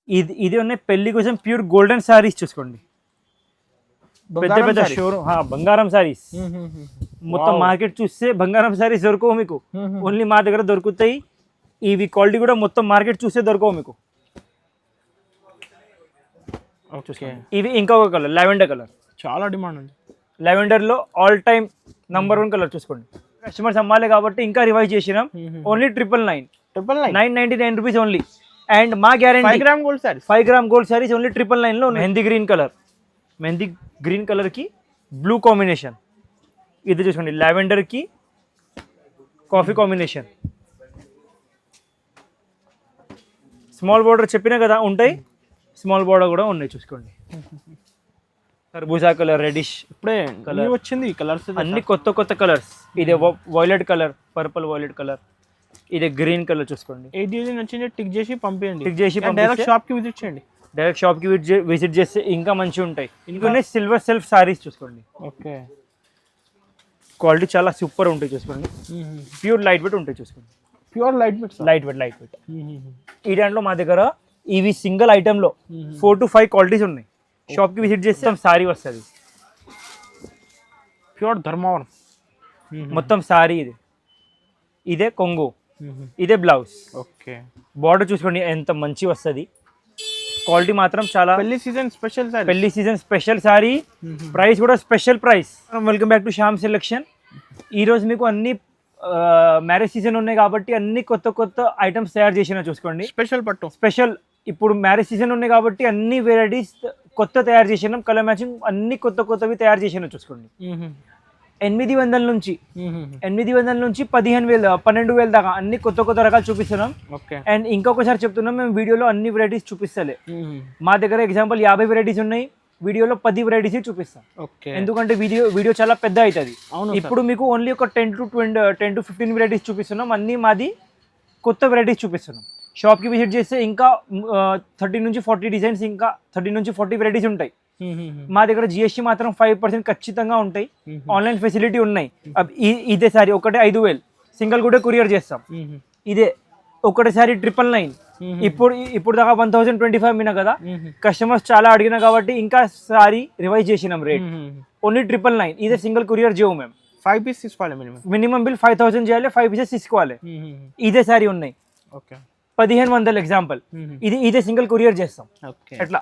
ఇది ఉన్నాయి పెళ్లి కోసం ప్యూర్ గోల్డెన్ సారీస్ చూసుకోండి. పెద్ద పెద్ద షోరూమ్ బంగారం సారీస్. మొత్తం మార్కెట్ చూస్తే బంగారం సారీస్ దొరకవు మీకు, ఓన్లీ మా దగ్గర దొరుకుతాయి. ఇవి క్వాలిటీ కూడా మొత్తం మార్కెట్ చూస్తే దొరకవు మీకు. ఇవి ఇంకొక కలర్ లెవెండర్ కలర్, చాలా డిమాండ్ ఉంది. లెవెండర్ లో ఆల్ టైమ్ నంబర్ 1 కలర్ చూసుకోండి. కస్టమర్స్ అమ్మాలి కాబట్టి ఇంకా రివైజ్ చేసినాం. Only 999 rupees only. అండ్ మా guarantee 5 gram gold saris, 5 gram gold saris only 999 లో. మెహందీ గ్రీన్ కలర్ కి బ్లూ కాంబినేషన్. ఇది చూసుకోండి, లావెండర్ కి కాఫీ కాంబినేషన్. స్మాల్ బార్డర్ చెప్పినా కదా ఉంటాయి, స్మాల్ బార్డర్ కూడా ఉన్నాయి చూసుకోండి. కర్బూజా కలర్, రెడిష్ ఇప్పుడే కలర్ వచ్చింది. కలర్స్ అన్ని కొత్త కలర్స్. ఇది violet colour, purple violet colour. ఇది గ్రీన్ కలర్ చూసుకోండి. ఏది నచ్చింది టిక్ చేసి పంపించండి. డైరెక్ట్ షాప్ కి విజిట్ చేయండి. డైరెక్ట్ షాప్ కి విజిట్ చేస్తే ఇంకా మంచిగా ఉంటాయి. ఇంకా సిల్వర్ సెల్ఫ్ సారీస్ చూసుకోండి. ఓకే, క్వాలిటీ చాలా సూపర్ ఉంటాయి చూసుకోండి. ప్యూర్ లైట్ వెయిట్ ఉంటాయి చూసుకోండి. Pure light weight. ఈ దాంట్లో మా దగ్గర ఇవి సింగిల్ ఐటమ్ లో 4 to 5 క్వాలిటీస్ ఉన్నాయి. షాప్ కి విజిట్ చేస్తే సారీ వస్తుంది. ప్యూర్ ధర్మవరం మొత్తం సారీ. ఇదే కొంగు, ఇదే బ్లౌజ్. ఓకే, బార్డర్ చూసుకోండి ఎంత మంచి వస్తుంది. క్వాలిటీ మాత్రం చాలా. పెళ్లి సీజన్ స్పెషల్ సారీ. ప్రైస్ కూడా special price. Welcome back to Shyam selection. ఈ రోజు మీకు అన్ని మ్యారేజ్ సీజన్ ఉన్నాయి కాబట్టి అన్ని కొత్త ఐటమ్స్ తయారు చేసిన చూసుకోండి. స్పెషల్ పట్టు స్పెషల్. ఇప్పుడు మ్యారేజ్ సీజన్ ఉన్నాయి కాబట్టి అన్ని వెరైటీస్ కొత్త తయారు చేసినాం. కలర్ మ్యాచింగ్ అన్ని కొత్తవి తయారు చేసిన చూసుకోండి. 800 నుంచి 15,000 12,000 దాకా అన్ని కొత్త రకాలు చూపిస్తున్నాం. అండ్ ఇంకొకసారి చెప్తున్నాం, మేము వీడియోలో అన్ని వెరైటీస్ చూపిస్తలే. మా దగ్గర ఎగ్జాంపుల్ 50 వెరైటీస్ ఉన్నాయి, వీడియోలో 10 వెరైటీస్ చూపిస్తాం. ఎందుకంటే వీడియో చాలా పెద్ద అవుతుంది. ఇప్పుడు మీకు ఓన్లీ ఒక 10 to 15 వెరైటీస్ చూపిస్తున్నాం. అన్ని మాది కొత్త వెరైటీస్ చూపిస్తున్నాం. షాప్కి విజిట్ చేస్తే ఇంకా 30 నుంచి 40 డిజైన్స్, ఇంకా 30 నుంచి 40 వెరైటీస్ ఉంటాయి. మా దగ్గర జిఎస్టీ మాత్రం 5% ఖచ్చితంగా ఉంటాయి. ఆన్లైన్ ఫెసిలిటీ ఉన్నాయి. ఇదే సారీ ఒకటే 5,000 సింగిల్ కూడా కొరియర్ చేస్తాం. ఇదే ఒకటేసారి 999. ఇప్పుడు దాకా 1,025 మినా కదా. కస్టమర్స్ చాలా అడిగినా కాబట్టి ఇంకా సారీ రివైజ్ చేసినాం రేట్. ఓన్లీ 999. ఇదే సింగిల్ కొరియర్ చేయవు మేము. 5 పీస్ తీసుకోవాలి. మినిమం బిల్ 5,000 చేయాలి, 5 పీసెస్ తీసుకోవాలి. ఇదే సారీ ఉన్నాయి 1,500 ఎగ్జాంపుల్. ఇదే సింగిల్ కొరియర్ చేస్తాం. ఎట్లా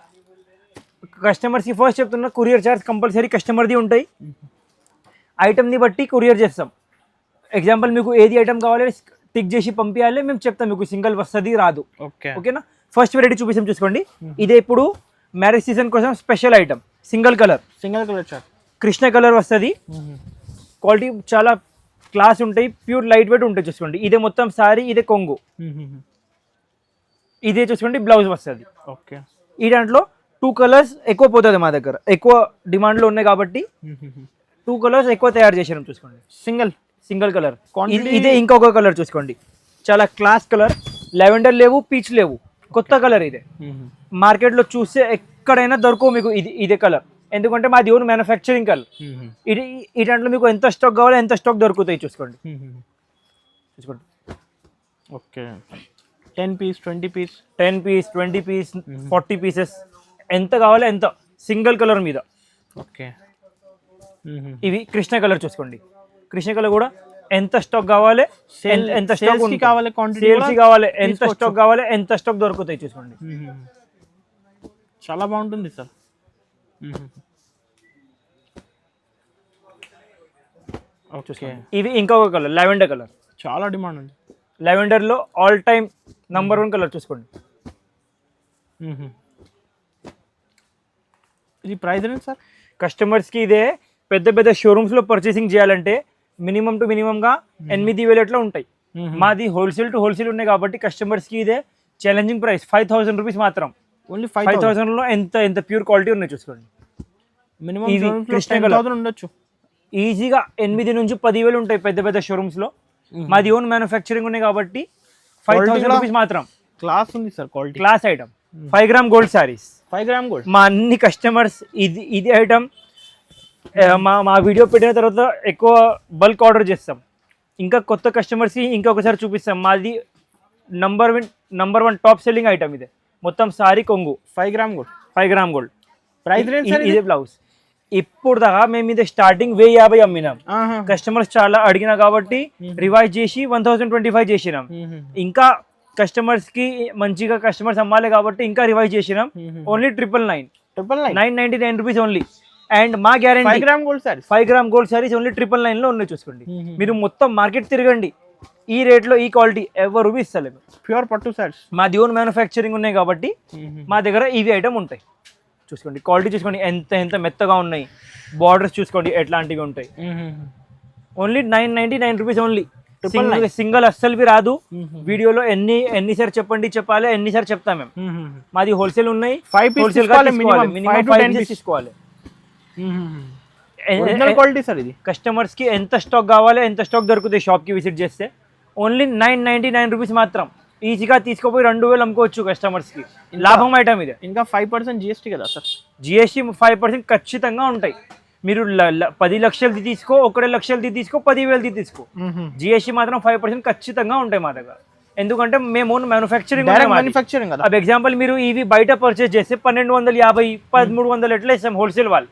కస్టమర్స్కి ఫస్ట్ చెప్తున్నా, కొరియర్ చార్జ్ కంపల్సరీ కస్టమర్ది ఉంటాయి. ఐటమ్ని బట్టి కొరియర్ చేస్తాం. ఎగ్జాంపుల్ మీకు ఏది ఐటమ్ కావాలి టిక్ చేసి పంపించాలి, మేము చెప్తాం మీకు సింగిల్ వస్తుంది రాదు. ఓకేనా. ఫస్ట్ వెరైటీ చూపిస్తాం చూసుకోండి. ఇదే ఇప్పుడు మ్యారేజ్ సీజన్ కోసం special item. Single colour chart Krishna colour వస్తుంది. క్వాలిటీ చాలా క్లాస్ ఉంటాయి, ప్యూర్ లైట్ వెయిట్ ఉంటాయి చూసుకోండి. ఇదే మొత్తం సారీ, ఇదే కొంగు. ఇదే చూసుకోండి బ్లౌజ్ వస్తుంది. ఈ దాంట్లో 2 కలర్స్ ఎక్కువ పోతుంది. మా దగ్గర ఎక్కువ డిమాండ్లో ఉన్నాయి కాబట్టి 2 కలర్స్ ఎక్కువ తయారు చేసినాం చూసుకోండి. Single colour. ఇదే ఇంకొక కలర్ చూసుకోండి, చాలా క్లాస్ కలర్. లెవెండర్ లేవు, పీచ్ లేవు, కొత్త కలర్. ఇదే మార్కెట్లో చూస్తే ఎక్కడైనా దొరకవు మీకు ఇదే కలర్. ఎందుకంటే మాది ఓన్ మ్యానుఫ్యాక్చరింగ్ కలర్. ఈ దాంట్లో మీకు ఎంత స్టాక్ కావాలో ఎంత స్టాక్ దొరుకుతాయి చూసుకోండి. ఓకే, 10 పీస్ 20 పీస్ 40 పీసెస్ ఎంత కావాలో ఎంత సింగిల్ కలర్ మీద. ఇవి కృష్ణ కలర్ చూసుకోండి. కృష్ణ కలర్ కూడా ఎంత స్టాక్ కావాలి, ఎంత స్టాక్ కావాలి, సేల్స్ కావాలి, ఎంత స్టాక్ కావాలి, ఎంత స్టాక్ దొరుకుతాయి చూసుకోండి. చాలా బాగుంటుంది సార్. ఇవి ఇంకొక కలర్ లెవెండర్ కలర్, చాలా డిమాండ్ ఉంది. లెవెండర్ లో ఆల్ టైమ్ నంబర్ 1 కలర్ చూసుకోండి. ఇది ప్రైస్ ఏంటి సార్? కస్టమర్స్కి ఇదే పెద్ద షోరూమ్స్లో పర్చేసింగ్ చేయాలంటే మినిమం టు మినిమంగా 8,000 ఎట్లా ఉంటాయి. మాది హోల్సేల్ టు హోల్సేల్ ఉన్నాయి కాబట్టి కస్టమర్స్కి ఇదే ఛాలెంజింగ్ ప్రైస్ 5,000 రూపీస్ మాత్రం. ఓన్లీ 5,000లో ఎంత ప్యూర్ క్వాలిటీ ఉన్నాయి చూసుకోండి. మినిమం కృష్ణ కలర్ ఉండొచ్చు. ఈజీగా 8 నుంచి 10,000 ఉంటాయి పెద్ద షోరూమ్స్లో. మాది ఓన్ మ్యానుఫ్యాక్చరింగ్ ఉన్నాయి కాబట్టి 5,000 రూపీస్ మాత్రం. క్లాస్ ఉంది sir, quality class item. 5 gram gold saris. 5 gram gold. మా అన్ని కస్టమర్స్ ఇది ఐటమ్ మా వీడియో పెట్టిన తర్వాత ఎక్కువ బల్క్ ఆర్డర్ చేస్తాం. ఇంకా కొత్త కస్టమర్స్కి ఇంకొకసారి చూపిస్తాం. మాది నంబర్ 1 టాప్ సెల్లింగ్ ఐటమ్. ఇదే మొత్తం సారీ కొంగు 5 gram gold. 5 gram gold. Price range sir ఇదే బ్లౌజ్. ఇప్పుడు దాకా మేము ఇది స్టార్టింగ్ 1050 అమ్మినాం. కస్టమర్స్ చాలా అడిగినా కాబట్టి రివైజ్ చేసి 1025 చేసినాం. ఇంకా కస్టమర్స్ కి మంచిగా కస్టమర్స్ అమ్మాలి కాబట్టి ఇంకా రివైజ్ చేసినాం. Only 999 rupees only. అండ్ మా guarantee 5 gram gold saris. 5 gram gold saris only 999 లో ఉన్నాయి. చూసుకోండి, మీరు మొత్తం మార్కెట్ తిరగండి, ఈ రేట్ లో ఈ క్వాలిటీ ఎవరు ఇస్తలేము. ప్యూర్ పట్టు సారీస్. మాది ఓన్ మ్యానుఫ్యాక్చరింగ్ ఉన్నాయి కాబట్టి మా దగ్గర ఇవి ఐటమ్ ఉంటాయి. చూసుకోండి క్వాలిటీ, చూసుకోండి ఎంత ఎంత మెత్తగా ఉన్నాయి. బార్డర్స్ చూసుకోండి ఎట్లాంటివి ఉంటాయి. Only 999 rupees only. సింగల్ అస్సలు రాదు. వీడియోలో ఎన్నిసారి చెప్పాలి, ఎన్నిసారి చెప్తాం మేము. మాది హోల్సేల్ ఉన్నాయి. 5 హోల్సేల్ తీసుకోవాలి. క్వాలిటీ సార్ ఇది. కస్టమర్స్ కి ఎంత స్టాక్ కావాలి, ఎంత స్టాక్ దొరుకుతాయి షాప్ కి విజిట్ చేస్తే. ఓన్లీ 999 రూపీస్ మాత్రం. ఈజీగా తీసుకోపోయి 2000 అమ్ముకోవచ్చు కస్టమర్స్ కి. లాభం ఐటమ్ ఇది. ఇంకా 5% GST కదా సార్. GST 5% ఖచ్చితంగా ఉంటాయి. మీరు 10 లక్షలది తీసుకో, 1 లక్షలది తీసుకో, 10,000ది తీసుకో, GST మాత్రం 5% ఖచ్చితంగా ఉంటాయి మా దగ్గర. ఎందుకంటే మేము ఓన్ మ్యానుఫ్యాక్చరింగ్. అవి ఎగ్జాంపుల్ మీరు ఇవి బయట పర్చేస్ చేస్తే 1250, 1300 ఎట్లా ఇస్తాం హోల్సేల్ వాళ్ళు.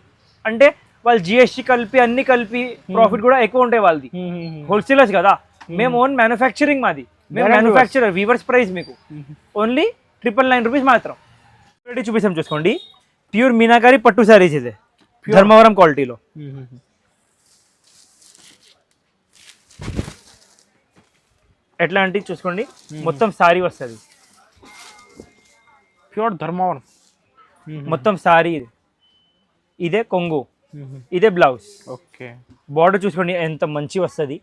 అంటే వాళ్ళు GST కలిపి అన్ని కలిపి ప్రాఫిట్ కూడా ఎక్కువ ఉంటాయి వాళ్ళది. హోల్సేలర్స్ కదా, మేము ఓన్ మ్యానుఫ్యాక్చరింగ్ మాది. మేము మ్యానుఫ్యాక్చరర్. వీవర్స్ ప్రైస్ మీకు ఓన్లీ 999 రూపీస్ మాత్రం. చూపిస్తాం చూసుకోండి. ప్యూర్ మీనాకారి పట్టు సారీస్ ఇదే ధర్మవరం క్వాలిటీలో. ఎట్లాంటి చూసుకోండి, మొత్తం సారీ వస్తుంది ప్యూర్ ధర్మవరం. మొత్తం సారీ ఇదే కొంగు, ఇదే బ్లౌజ్. ఓకే. బార్డర్ చూసుకోండి ఎంత మంచి వస్తుంది.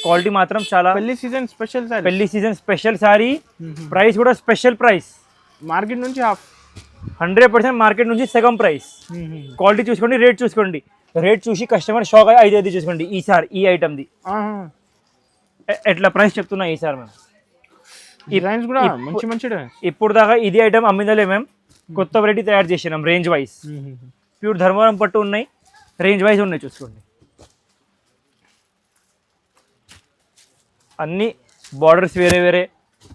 క్వాలిటీ మాత్రం చాలా. పెళ్లి సీజన్ స్పెషల్ సారీ. పెళ్లి సీజన్ స్పెషల్ సారీ. ప్రైస్ కూడా స్పెషల్ ప్రైస్. మార్కెట్ నుంచి హాఫ్. 100% మార్కెట్ నుంచి సగం ప్రైస్. క్వాలిటీ చూసుకోండి, రేట్ చూసుకోండి. రేట్ చూసి కస్టమర్ షాక్ అయ్యి ఐదు చూసుకోండి. ఈసారి ఈ ఐటమ్ది ఎట్లా ప్రైస్ చెప్తున్నా ఈసారి మేము. ఇప్పుడు దాకా ఇది ఐటమ్ అమ్మిందలే మేము. కొత్త వెరైటీ తయారు చేసినాం రేంజ్ వైజ్. ప్యూర్ ధర్మవరం పట్టు ఉన్నాయి, రేంజ్ వైజ్ ఉన్నాయి. చూసుకోండి అన్ని బార్డర్స్ వేరే వేరే,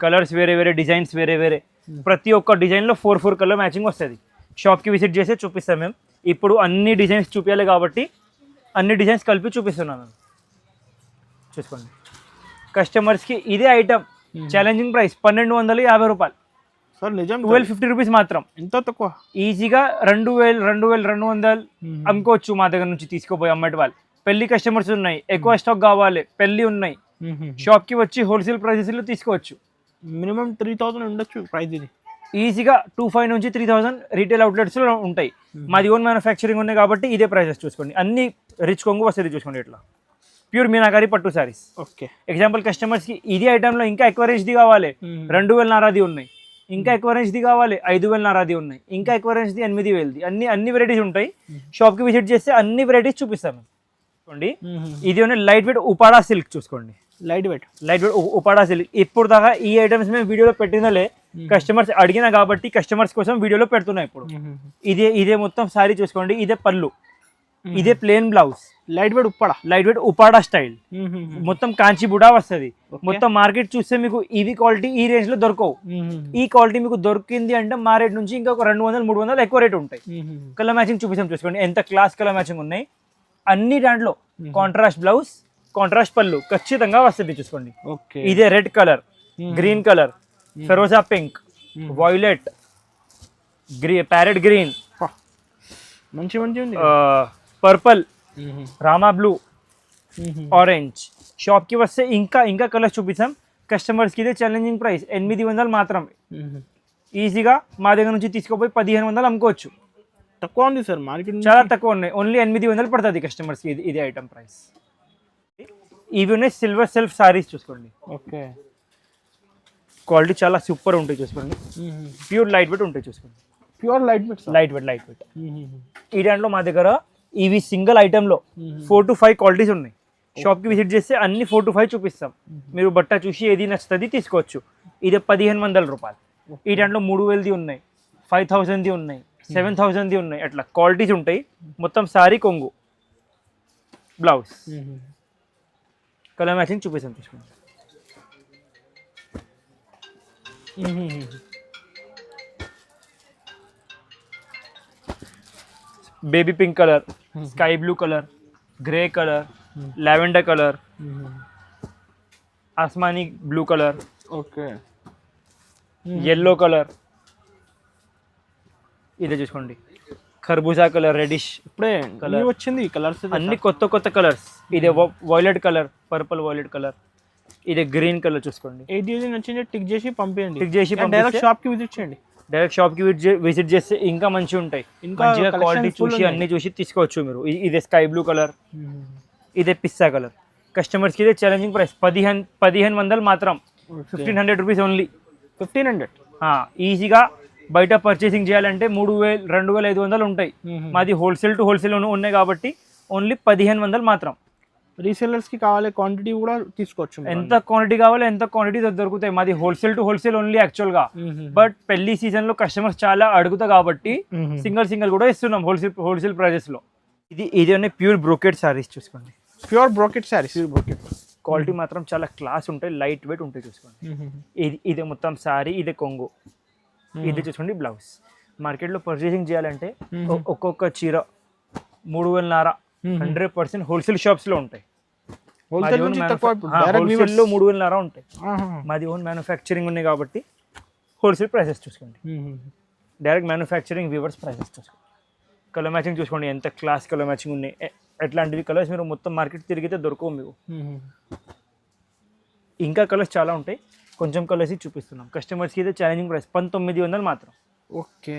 కలర్స్ వేరే వేరే, డిజైన్స్ వేరే వేరే. ప్రతి ఒక్క డిజైన్లో 4 కలర్ మ్యాచింగ్ వస్తుంది. షాప్కి విజిట్ చేస్తే చూపిస్తాం మేము. ఇప్పుడు అన్ని డిజైన్స్ చూపించాలి కాబట్టి అన్ని డిజైన్స్ కలిపి చూపిస్తున్నాం మేము. చూసుకోండి కస్టమర్స్కి ఇదే ఐటమ్ ఛాలెంజింగ్ ప్రైస్ 1250 రూపాయలు. సార్ నిజం 1250 రూపీస్ మాత్రం. ఎంత తక్కువ. ఈజీగా 2200 అమ్ముకోవచ్చు మా దగ్గర నుంచి తీసుకోపోయి అమ్మటి వాళ్ళు. పెళ్లి కస్టమర్స్ ఉన్నాయి, ఎక్కువ స్టాక్ కావాలి, పెళ్లి ఉన్నాయి, షాప్కి వచ్చి హోల్సేల్ ప్రైసెస్లో తీసుకోవచ్చు. మినిమం 3000 ఉండొచ్చు ప్రైస్ ఇది. ఈజీగా 2500 నుంచి 3000 రీటైల్ అవుట్లెట్స్లో ఉంటాయి. మాది ఓన్ మ్యానుఫ్యాక్చరింగ్ ఉన్నాయి కాబట్టి ఇదే ప్రైసెస్ చూసుకోండి. అన్ని రిచ్ కొంగు వస్తుంది చూసుకోండి. ఇట్లా ప్యూర్ మీనాకారి పట్టు సారీస్. ఓకే. ఎగ్జాంపుల్ కస్టమర్స్కి ఇది ఐటెంలో ఇంకా ఎక్కువ రేంజ్ది కావాలి, 2000 నారాది ఉన్నాయి. ఇంకా ఎక్కువ రేంజ్ది కావాలి, 5000 నారాది ఉన్నాయి. ఇంకా ఎక్కువ రేంజ్ది 8000ది. అన్ని వెరైటీస్ ఉంటాయి. షాప్కి విజిట్ చేస్తే అన్ని వెరైటీస్ చూపిస్తాము. చూసుకోండి ఇది లైట్ వెయిట్ ఉపాడా సిల్క్. చూసుకోండి లైట్ వెయిట్ ఉపాడా సిల్క్. ఇప్పుడు దాకా ఈ ఐటమ్స్ మేము వీడియోలో పెట్టినలే, కస్టమర్స్ అడిగినా కాబట్టి కస్టమర్స్ కోసం వీడియోలో పెడుతున్నాయి. ఇప్పుడు ఇదే మొత్తం సారీ చూసుకోండి. ఇదే పళ్ళు, ఇదే plain blouse. Light weight Uppada style. మొత్తం కాంచి బుడా వస్తుంది. మొత్తం మార్కెట్ చూస్తే మీకు ఇవి క్వాలిటీ ఈ రేంజ్ లో దొరకవు. ఈ క్వాలిటీ మీకు దొరికింది అంటే మా రేట్ నుంచి ఇంకా 200-300 ఎక్కువ రేట్ ఉంటాయి. కలర్ మ్యాచింగ్ చూపిస్తాం చూసుకోండి. ఎంత క్లాస్ కలర్ మ్యాచింగ్ ఉన్నాయి. అన్ని దాంట్లో కాంట్రాస్ట్ బ్లౌజ్, కాంట్రాస్ట్ పళ్ళు ఖచ్చితంగా వస్తుంది. చూసుకోండి ఇదే రెడ్ కలర్, గ్రీన్ కలర్, ఫెరోజా పింక్, వైలెట్, ప్యారెట్ గ్రీన్, మంచి పర్పల్, రామా బ్లూ, ఆరెంజ్. షాప్కి వస్తే ఇంకా కలర్స్ చూపిస్తాం. కస్టమర్స్కి ఇదే ఛాలెంజింగ్ ప్రైస్ 800 మాత్రమే. ఈజీగా మా దగ్గర నుంచి తీసుకోపోయి 1500 అమ్ముకోవచ్చు. తక్కువ ఉంది సార్ మార్కెట్, చాలా తక్కువ ఉన్నాయి. ఓన్లీ 800 పడుతుంది కస్టమర్స్కి ఇది ఐటమ్ ప్రైస్. ఇవి ఉన్నాయి సిల్వర్ సెల్ఫ్ సారీస్. చూసుకోండి ఓకే. క్వాలిటీ చాలా సూపర్ ఉంటాయి. చూసుకోండి ప్యూర్ లైట్ వెయిట్ ఉంటాయి. చూసుకోండి ప్యూర్ లైట్ వెయిట్. ఈ దాంట్లో మా దగ్గర ఇవి సింగిల్ ఐటెంలో 4 to 5 క్వాలిటీస్ ఉన్నాయి. షాప్కి విజిట్ చేస్తే అన్ని 4 to 5 చూపిస్తాం. మీరు బట్ట చూసి ఏది నచ్చుతుంది తీసుకోవచ్చు. ఇది 1500 రూపాయలు. ఈ దాంట్లో 3000ది ఉన్నాయి, 5000ది ఉన్నాయి, 7000ది ఉన్నాయి. అట్లా క్వాలిటీస్ ఉంటాయి. మొత్తం సారీ కొంగు, బ్లౌజ్, కలర్ మ్యాచింగ్ చూపిస్తాం. తీసుకోండి baby pink colour, sky blue colour, grey colour, lavender colour, ఆస్మానీ blue colour, okay, yellow colour, ఇదే చూసుకోండి ఖర్బూజా కలర్, రెడిష్ ఇప్పుడే Colour. new వచ్చింది కలర్స్ అన్ని కొత్త కొత్త కలర్స్. ఇదే violet colour, purple violet colour, ఇదే గ్రీన్ కలర్ చూసుకోండి. ఏ డిజైన్ వచ్చింది టిక్ చేసి పంపించండి, టిక్ చేసి డైరెక్ట్ షాప్ కి విజిట్ చేయండి. డైరెక్ట్ షాప్ కి విజిట్ చేస్తే ఇంకా మంచిగా ఉంటాయి. ఇంకా మంచిగా collections క్వాలిటీ full చూసి ఉన్నాయి. అన్ని చూసి తీసుకోవచ్చు మీరు. ఇదే స్కై బ్లూ కలర్, ఇదే పిస్తా కలర్. కస్టమర్స్కి ఇదే ఛాలెంజింగ్ ప్రైస్ 1500 మాత్రం, 1500 రూపీస్ ఓన్లీ. 1500 ఈజీగా బయట పర్చేసింగ్ చేయాలంటే 3000 2500 ఉంటాయి. మాది హోల్సేల్ టు హోల్సేల్ ఉన్నాయి కాబట్టి ఓన్లీ 1500 మాత్రం. రీసెల్లర్స్ కి కావాలి క్వాంటిటీ కూడా తీసుకోవచ్చు. ఎంత క్వాంటిటీ కావాలో ఎంత క్వాంటిటీ దొరుకుతాయి. మాది హోల్సేల్ టు హోల్సేల్ ఓన్లీ యాక్చువల్గా. బట్ పెళ్లి సీజన్ లో కస్టమర్స్ చాలా అడుగుతాయి కాబట్టి సింగిల్ కూడా ఇస్తున్నాం హోల్సేల్ ప్రైజెస్ లో. ఇది అనే ప్యూర్ బ్రోకెట్ సారీస్ చూసుకోండి. ప్యూర్ బ్రోకెట్ సారీస్, క్వాలిటీ మాత్రం చాలా క్లాస్ ఉంటాయి, లైట్ వెయిట్ ఉంటాయి చూసుకోండి. ఇది మొత్తం సారీ, ఇదే కొంగు, ఇది చూసుకోండి బ్లౌజ్. మార్కెట్లో పర్చేసింగ్ చేయాలంటే ఒక్కొక్క చీర 3000 100% హోల్సేల్ షాప్స్ లో ఉంటాయి. హోల్సేల్ లో 3000 ఉంటాయి. మాది ఓన్ మ్యానుఫ్యాక్చరింగ్ ఉన్నాయి కాబట్టి హోల్సేల్ ప్రైసెస్ చూసుకోండి. డైరెక్ట్ మ్యానుఫ్యాక్చరింగ్ వీవర్స్ ప్రైసెస్ చూసుకోండి. కలర్ మ్యాచింగ్ చూసుకోండి, ఎంత క్లాస్ కలర్ మ్యాచింగ్ ఉన్నాయి. ఎట్లాంటివి కలర్స్ మీరు మొత్తం మార్కెట్ తిరిగితే దొరకవు మీకు. ఇంకా కలర్స్ చాలా ఉంటాయి, కొంచెం కలర్స్ చూపిస్తున్నాం కస్టమర్స్కి. అయితే ఛాలెంజింగ్ ప్రైస్ 1900 మాత్రం. ఓకే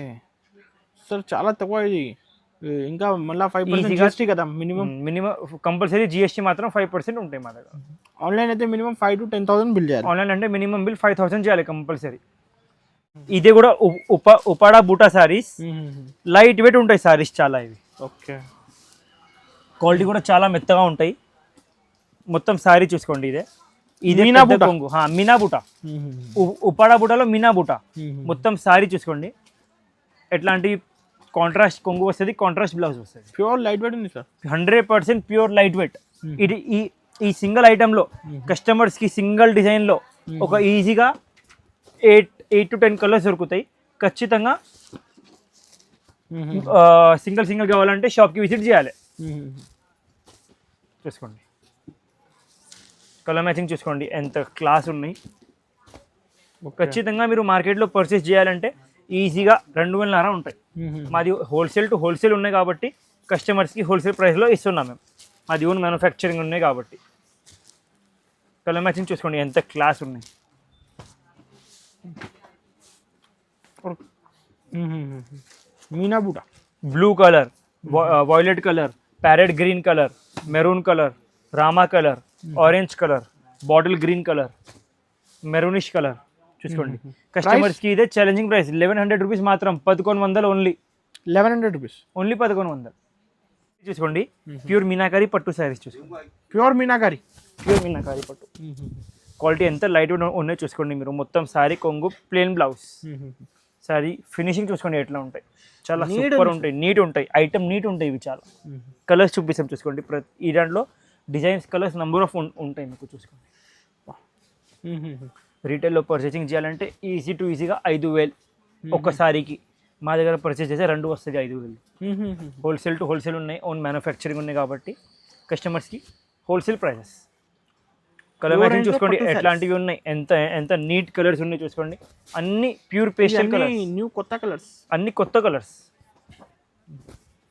సార్, చాలా తక్కువ ఇది. ఇంకా మళ్ళీ 5% జిఎస్టీ కదా మినిమం కంపల్సరీ జిఎస్టీ మాత్రం 5% ఉంటాయి మా దగ్గర. ఆన్లైన్ అయితే మినిమం 5,000 to 10,000 బిల్ చేయాలి. ఆన్లైన్ అంటే మినిమం బిల్ 5000 చేయాలి కంపల్సరీ. ఇది కూడా ఉపాడా బూటా సారీస్, లైట్ వెయిట్ ఉంటాయి సారీస్ చాలా. ఇవి ఓకే, క్వాలిటీ కూడా చాలా మెత్తగా ఉంటాయి. మొత్తం సారీ చూసుకోండి, ఇదే మీనా బూటా, ఉపాడా బూటాలో మీనా బూటా. మొత్తం సారీ చూసుకోండి, ఎట్లాంటి కాంట్రాస్ట్ కొంగు వస్తుంది, కాంట్రాస్ట్ బ్లౌజ్ వస్తుంది. ప్యూర్ లైట్ వెయిట్ ఉంది సార్, 100% ప్యూర్ లైట్ వెయిట్. ఇది ఈ సింగిల్ ఐటెంలో కస్టమర్స్కి సింగిల్ డిజైన్లో ఒక ఈజీగా 8 to 10 కలర్స్ దొరుకుతాయి ఖచ్చితంగా. సింగిల్ కావాలంటే షాప్కి విజిట్ చేయాలి. చూసుకోండి కలర్ మ్యాచింగ్ చూసుకోండి, ఎంత క్లాస్ ఉన్నాయి. ఖచ్చితంగా మీరు మార్కెట్లో పర్చేస్ చేయాలంటే ఈజీగా 2000 ఉంటాయి. మాది హోల్సేల్ టు హోల్సేల్ ఉన్నాయి కాబట్టి కస్టమర్స్కి హోల్సేల్ ప్రైస్లో ఇస్తున్నాం మేము. మాది ఓన్ మ్యానుఫ్యాక్చరింగ్ ఉన్నాయి కాబట్టి. కలర్ మ్యాచింగ్ చూసుకోండి, ఎంత క్లాస్ ఉన్నాయి. మీనా బూటా, blue colour, violet colour, parrot green colour, maroon colour, Rama colour, orange colour, bottle green colour, maroonish colour చూసుకోండి. కస్టమర్స్కి ఇదే ఛాలెంజింగ్ ప్రైస్ 1100 రూపీస్ మాత్రం, 1100 ఓన్లీ. 1100 రూపీస్ ఓన్లీ 1100 చూసుకోండి. ప్యూర్ మీనాకారి పట్టు శారీస్ చూసుకోండి. ప్యూర్ మీనాకారి పట్టు క్వాలిటీ ఎంత లైట్ ఉన్నాయి చూసుకోండి మీరు. మొత్తం సారీ కొంగు, ప్లెయిన్ బ్లౌజ్, సారీ ఫినిషింగ్ చూసుకోండి ఎట్లా ఉంటాయి. చాలా సూపర్ ఉంటాయి, నీట్ ఉంటాయి, ఐటమ్ నీట్ ఉంటాయి. ఇవి చాలా కలర్స్ చూపిస్తాం చూసుకోండి. ఈ దాంట్లో డిజైన్స్ కలర్స్ నెంబర్ ఆఫ్ ఉంటాయి మీకు చూసుకోండి. రీటైల్లో పర్చేసింగ్ చేయాలంటే ఈజీగా 5000 ఒక్క సారీకి. మా దగ్గర పర్చేస్ చేస్తే 2 వస్తుంది 5000. హోల్సేల్ టు హోల్సేల్ ఉన్నాయి, ఓన్ మ్యానుఫ్యాక్చరింగ్ ఉన్నాయి కాబట్టి కస్టమర్స్కి హోల్సేల్ ప్రైసెస్. కలర్ మ్యాచింగ్ చూసుకోండి ఎట్లాంటివి ఉన్నాయి, ఎంత నీట్ కలర్స్ ఉన్నాయి చూసుకోండి. అన్ని ప్యూర్ పేస్టల్ కలర్స్, న్యూ కొత్త కలర్స్, అన్ని కొత్త కలర్స్.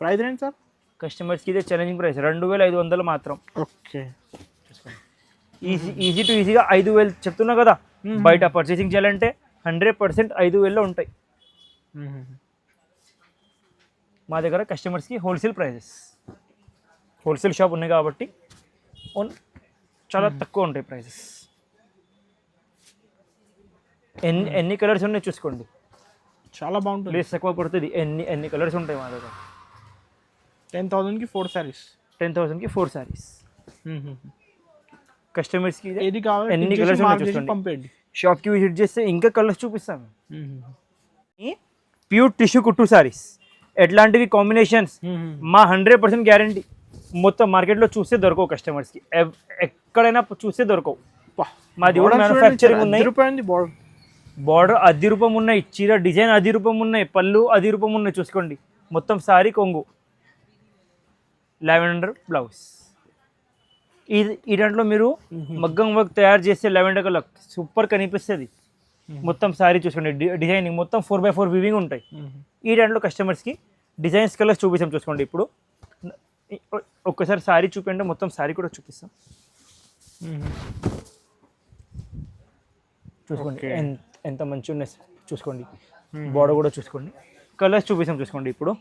ప్రైస్ రేంజ్ సార్ కస్టమర్స్కి ఇదే ఛాలెంజింగ్ ప్రైస్ 2500 మాత్రం. ఓకే, చూసుకోండి ఈజీగా 5000 చెప్తున్నా కదా. బయట పర్చేసింగ్ చేయాలంటే 100% 5000లో ఉంటాయి. మా దగ్గర కస్టమర్స్కి హోల్సేల్ ప్రైజెస్, హోల్సేల్ షాప్ ఉన్నాయి కాబట్టి చాలా తక్కువ ఉంటాయి ప్రైజెస్. ఎన్ని కలర్స్ ఉన్నాయి చూసుకోండి, చాలా బాగుంటుంది. ప్లేస్ తక్కువ పడుతుంది. ఎన్ని కలర్స్ ఉంటాయి మా దగ్గర. 10,000కి 4 సారీస్, 10,000కి 4 సారీస్. కస్టమర్స్కి ఏది కావాలి ఎన్ని కలర్స్ ఉన్నాయి చూసుకోండి. పంపండి, షాప్కి విజిట్ చేస్తే ఇంకా కలర్స్ చూపిస్తాము. ప్యూర్ టిష్యూ కుట్టు సారీస్, ఎట్లాంటివి కాంబినేషన్స్ మా 100% గ్యారంటీ. మొత్తం మార్కెట్లో చూస్తే దొరకవు కస్టమర్స్కి, ఎక్కడైనా చూస్తే దొరకవు. మాది మ్యానుఫ్యాక్చరింగ్ ఉన్నాయి. బార్డర్ 10 రూపం ఉన్నాయి, చీర డిజైన్ 10 రూపం ఉన్నాయి, పళ్ళు 10 రూపం ఉన్నాయి చూసుకోండి. మొత్తం సారీ కొంగు లావెండర్ బ్లౌజ్. ఈ దాంట్లో మీరు మగ్గం వర్క్ తయారు చేస్తే లావెండర్ కలర్ సూపర్ కనిపిస్తుంది. మొత్తం సారీ చూసుకోండి, డిజైనింగ్ మొత్తం 4x4 వివింగ్ ఉంటాయి. ఈ దాంట్లో కస్టమర్స్కి డిజైన్స్ కలర్స్ చూపిస్తాం చూసుకోండి. ఇప్పుడు ఒక్కసారి సారీ చూపించండి, మొత్తం సారీ కూడా చూపిస్తాం చూసుకోండి. ఎంత మంచి ఉన్నాయి చూసుకోండి. బోర్డర్ కూడా చూసుకోండి, కలర్స్ చూపిస్తాం చూసుకోండి. ఇప్పుడు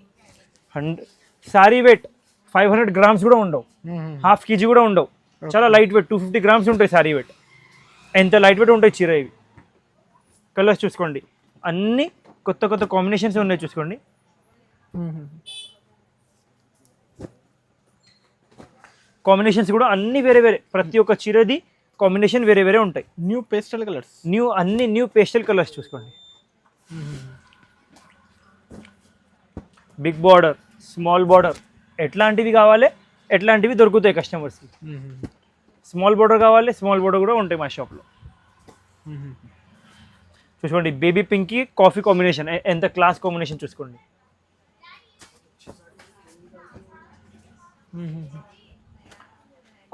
సారీ వెయిట్ 500 గ్రామ్స్ కూడా ఉండవు, హాఫ్ కేజీ కూడా ఉండవు. చాలా లైట్ వెయిట్ 250 గ్రామ్స్ ఉంటాయి సారీ వెయిట్. ఎంత లైట్ వెయిట్ ఉంటాయి చీర ఇవి. కలర్స్ చూసుకోండి, అన్ని కొత్త కొత్త కాంబినేషన్స్ ఉన్నాయి చూసుకోండి. కాంబినేషన్స్ కూడా అన్ని వేరే వేరే, ప్రతి ఒక్క చీరది కాంబినేషన్ వేరే వేరే ఉంటాయి. న్యూ పేస్టల్ కలర్స్, అన్ని న్యూ పేస్టల్ కలర్స్ చూసుకోండి. బిగ్ బార్డర్, స్మాల్ బార్డర్, ఎట్లాంటివి కావాలి ఎట్లాంటివి దొరుకుతాయి కస్టమర్స్కి. స్మాల్ బార్డర్ కావాలి, స్మాల్ బార్డర్ కూడా ఉంటాయి మా షాప్లో. చూసుకోండి, బేబీ పింక్కి కాఫీ కాంబినేషన్ ఎంత క్లాస్ కాంబినేషన్ చూసుకోండి.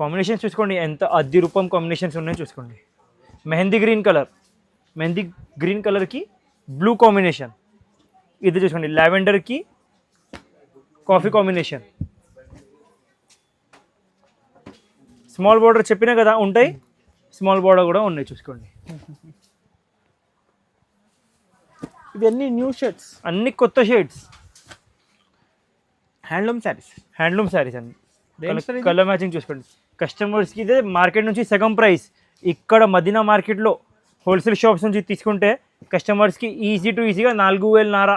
కాంబినేషన్స్ చూసుకోండి, ఎంత అద్ది రూపం కాంబినేషన్స్ ఉన్నాయో చూసుకోండి. మెహందీ గ్రీన్ కలర్కి బ్లూ కాంబినేషన్. ఇది చూసుకోండి, లావెండర్కి కాఫీ కాంబినేషన్. స్మాల్ బార్డర్ చెప్పినా కదా ఉంటాయి, స్మాల్ బార్డర్ కూడా ఉన్నాయి చూసుకోండి. ఇవన్నీ న్యూ షేడ్స్, అన్ని కొత్త షేడ్స్. హ్యాండ్లూమ్ శారీస్ అన్ని కలర్ మ్యాచింగ్ చూసుకోండి. కస్టమర్స్కి ఇదే మార్కెట్ నుంచి సగం ప్రైస్. ఇక్కడ మదీనా మార్కెట్లో హోల్సేల్ షాప్స్ నుంచి తీసుకుంటే కస్టమర్స్కి ఈజీగా 4,500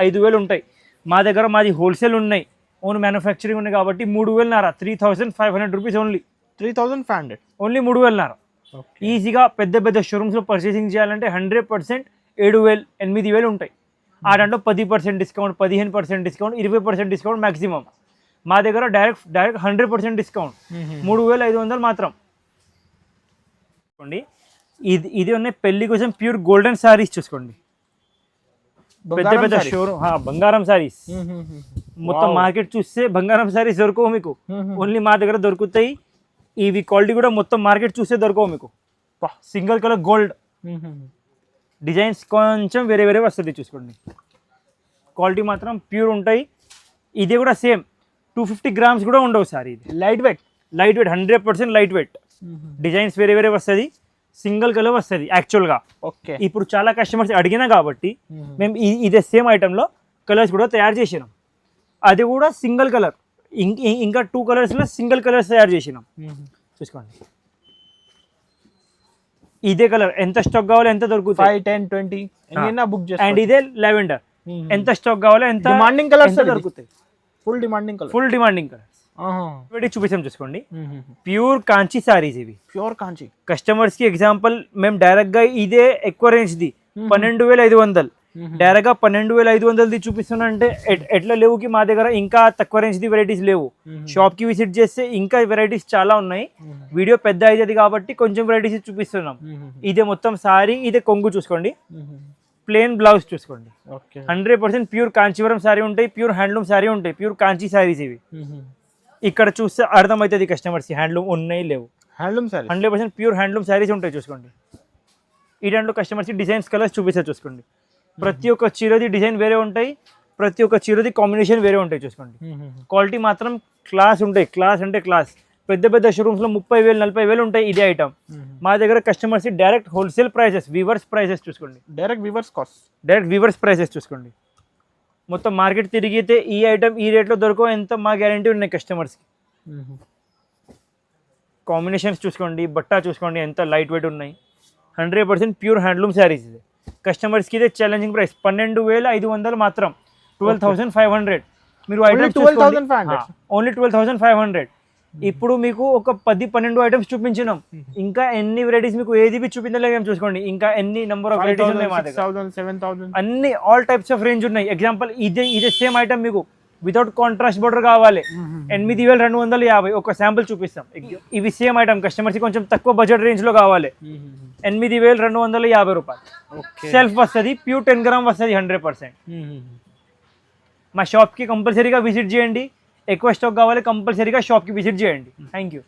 5,000 ఉంటాయి. మా దగ్గర మాది హోల్సేల్ ఉన్నాయి, ఓన్ మ్యానుఫ్యాక్చరింగ్ ఉన్నాయి కాబట్టి 3,500 3,500 రూపీస్ ఓన్లీ. 3,500 ఓన్లీ 3,500. ఈజీగా పెద్ద పెద్ద షోరూమ్స్లో పర్చేసింగ్ చేయాలంటే 100% 7,000 8,000 ఉంటాయి. ఆ దాంట్లో 10% డిస్కౌంట్, 15% డిస్కౌంట్, 20% డిస్కౌంట్ మ్యాక్సిమం. మా దగ్గర డైరెక్ట్ 100% డిస్కౌంట్, 3,500 మాత్రం. చూసుకోండి, ఇది ఉన్నాయి పెళ్లి కోసం ప్యూర్ గోల్డెన్ సారీస్ చూసుకోండి. పెద్ద పెద్ద షోరూమ్ బంగారం సారీస్. మొత్తం మార్కెట్ చూస్తే బంగారం సారీస్ దొరకవు మీకు, ఓన్లీ మా దగ్గర దొరుకుతాయి. ఇవి క్వాలిటీ కూడా మొత్తం మార్కెట్ చూస్తే దొరకవు మీకు. సింగిల్ కలర్ గోల్డ్ డిజైన్స్ కొంచెం వేరే వేరే వస్తుంది చూసుకోండి. క్వాలిటీ మాత్రం ప్యూర్ ఉంటాయి. ఇది కూడా సేమ్ 250 గ్రామ్స్ కూడా ఉండవు సారీ. ఇది light weight 100% light weight. Designs వేరే వేరే వస్తుంది, సింగిల్ కలర్ వస్తుంది యాక్చువల్గా. ఓకే, ఇప్పుడు చాలా కస్టమర్స్ అడిగినా కాబట్టి మేము ఇదే సేమ్ ఐటెంలో కలర్స్ కూడా తయారు చేసినాం. అది కూడా సింగిల్ కలర్, ఇంకా 2 కలర్స్లో సింగిల్ కలర్స్ తయారు చేసినాం చూసుకోండి. ఇదే కలర్ ఎంత స్టాక్ కావాలో ఎంత దొరుకుతుంది, 5, 10, 20 బుక్ చేస్తాం. అండ్ ఇదే లావెండర్ ఎంత స్టాక్ కావాలో ఎంత డిమాండింగ్ కలర్స్ దొరుకుతాయి. ఫుల్ డిమాండింగ్ కలర్స్ చూపిస్తాం చూసుకోండి. ప్యూర్ కాంచీ సారీస్ ఇవి, ప్యూర్ కాంచీ. కస్టమర్స్ కి ఎగ్జాంపుల్ మేము డైరెక్ట్ గా ఇదే ఎక్కువ రేంజ్ ది 12,500 డైరెక్ట్ గా 12,500 చూపిస్తున్నా అంటే ఎట్లా లేవు కి మా దగ్గర ఇంకా తక్కువ రేంజ్ ది వెరైటీస్ లేవు. షాప్ కి విజిట్ చేస్తే ఇంకా వెరైటీస్ చాలా ఉన్నాయి. వీడియో పెద్ద అయ్యేది కాబట్టి కొంచెం వెరైటీస్ చూపిస్తున్నాం. ఇదే మొత్తం సారీ, ఇదే కొంగు చూసుకోండి, ప్లేన్ బ్లౌజ్ చూసుకోండి. 100% ప్యూర్ కాంచీవరం సారీ ఉంటాయి, ప్యూర్ హ్యాండ్లూమ్ సారీ ఉంటాయి, ప్యూర్ కాంచీ సారీస్ ఇవి. ఇక్కడ చూస్తే అర్థమవుతుంది కస్టమర్స్ హ్యాండ్లూమ్ ఉన్నాయి లేవు. Handloom sorry 100% pure handloom saris ఉంటాయి చూసుకోండి. ఈ దాంట్లో కస్టమర్స్కి డిజైన్స్ కలర్స్ చూపిస్తారు చూసుకోండి. ప్రతి ఒక్క చీరది డిజైన్ వేరే ఉంటాయి, ప్రతి ఒక్క చీరది కాంబినేషన్ వేరే ఉంటాయి చూసుకోండి. క్వాలిటీ మాత్రం క్లాస్ ఉంటాయి, క్లాస్ అంటే క్లాస్. పెద్ద పెద్ద షోరూమ్స్లో 30,000 40,000 ఉంటాయి ఇదే ఐటమ్. మా దగ్గర customers direct wholesale prices, weavers prices చూసుకోండి. డైరెక్ట్ వీవర్స్ ప్రైసెస్ చూసుకోండి. మొత్తం మార్కెట్ తిరిగితే ఈ ఐటమ్ ఈ రేట్లో దొరకవు ఎంత మా గ్యారంటీ ఉన్నాయి కస్టమర్స్కి. కాంబినేషన్స్ చూసుకోండి, బట్ట చూసుకోండి ఎంత లైట్ వెయిట్ ఉన్నాయి. 100% ప్యూర్ హ్యాండ్లూమ్ శారీస్ ఇది. కస్టమర్స్కి ఇదే ఛాలెంజింగ్ ప్రైస్ 12,500 మాత్రం, 12,500. మీరు ఐటమ్స్ 12,500 ఓన్లీ 12,500. ఇప్పుడు మీకు ఒక 10-12 ఐటమ్స్ చూపించినాం, ఇంకా ఎన్ని వెరైటీస్ మీకు ఏది చూపించలేదు మేము చూసుకోండి. ఇంకా ఎన్ని నెంబర్ ఆఫ్ వెరైటీస్ ఉన్నాయి మా దగ్గర, 7,000 అన్ని ఆల్ టైప్స్ ఆఫ్ రేంజ్ ఉన్నాయి. ఎగ్జాంపుల్ ఇదే సేమ్ ఐటమ్ మీకు వితౌట్ కాంట్రాస్ట్ బోర్డర్ కావాలి 8,250. ఒక శాంపుల్ చూపిస్తాం. ఇవి సేమ్ ఐటమ్ కస్టమర్స్ కొంచెం తక్కువ బడ్జెట్ రేంజ్ లో కావాలి 8,250 రూపాయలు. సెల్ఫ్ వస్తుంది, ప్యూర్ 10 గ్రామ్ వస్తుంది 100%. మా షాప్కి కంపల్సరీగా విజిట్ చేయండి. ఎక్కువ స్టాక్ కావాలి కంపల్సరీగా షాప్కి విజిట్ చేయండి. Thank you.